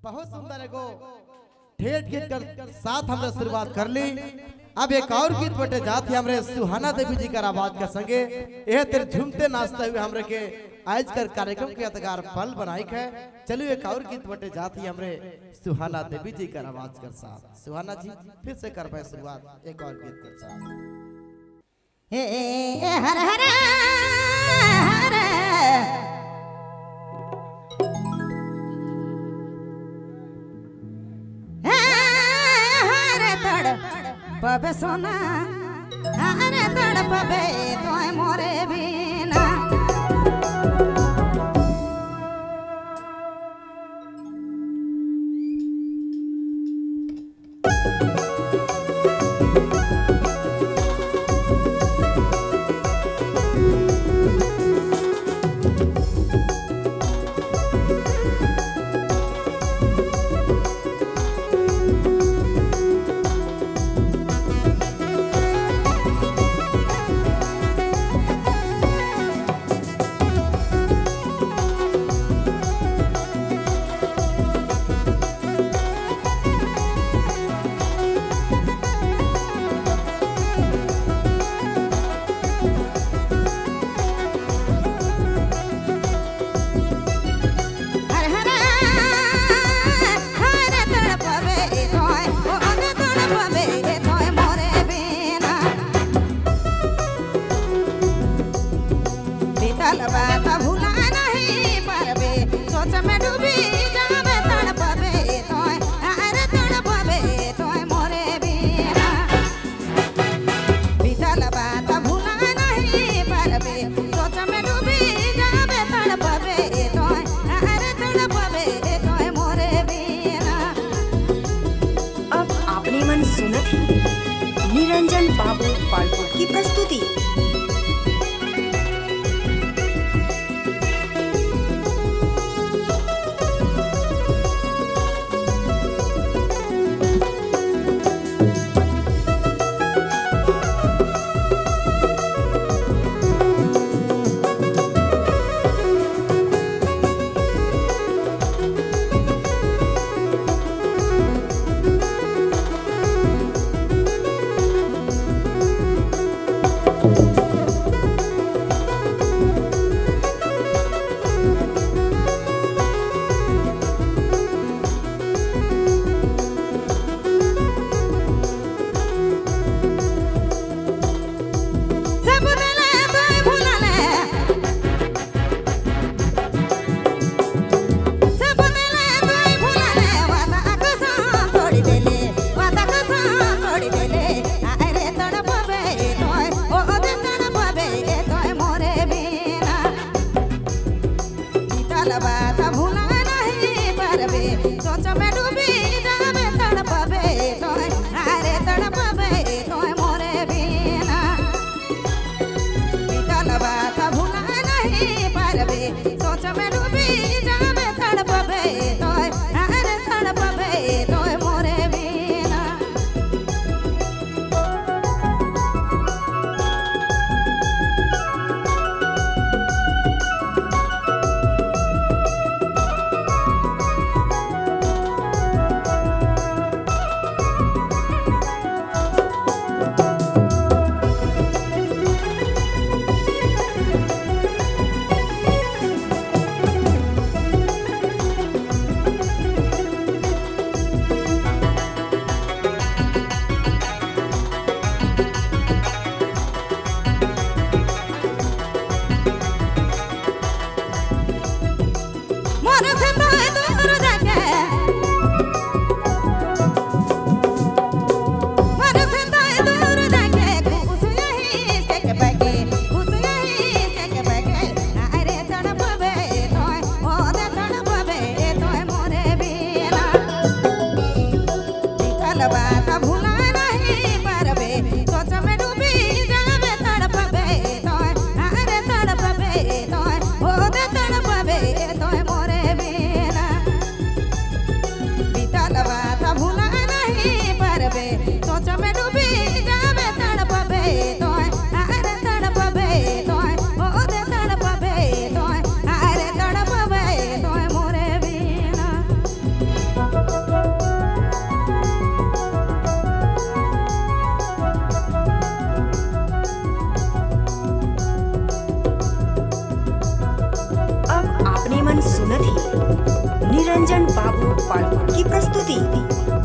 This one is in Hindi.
बहुत सुंदर एगो ठेठ गीत कर साथ हमरे शुरुआत कर ली। अब एक और गीत बटे जाती हमरे सुहाना देवी जी का आवाज के संगे यह तेरे झूमते नाचते हुए हमरे के आज कर कार्यक्रम के अतगार पल बनाई है। चलिए एक और गीत बटे जाती हमरे सुहाना देवी जी का आवाज कर साथ। सुहाना जी फिर से कर पाए शुरुआत एक और गीत कर साथ। हर हर हर पबे सोना अरे तड़ पबे तो मोरे बिना बात भूला नहीं परबे सोच में डूबी जावे तड़पबे तोय अरे तड़पबे तोय मोरे बिना बीतल बात भूला नहीं परबे सोच में डूबी जावे तड़पबे तोय अरे तड़पबे तोय मोरे बिना। अब आपने मन सुनत ही निरंजन बाबू पालपुर की प्रस्तुति। बात भूला नहीं परबे सोच में डूबी जावे तड़पबे तोय अरे तड़पबे तोय मोरे बिना बीतल बात भूला नहीं परबे सोच में डूबी जावे तड़पबे तोय अरे तड़पबे तोय मोरे बिना। गायकवाड़ की प्रस्तुति।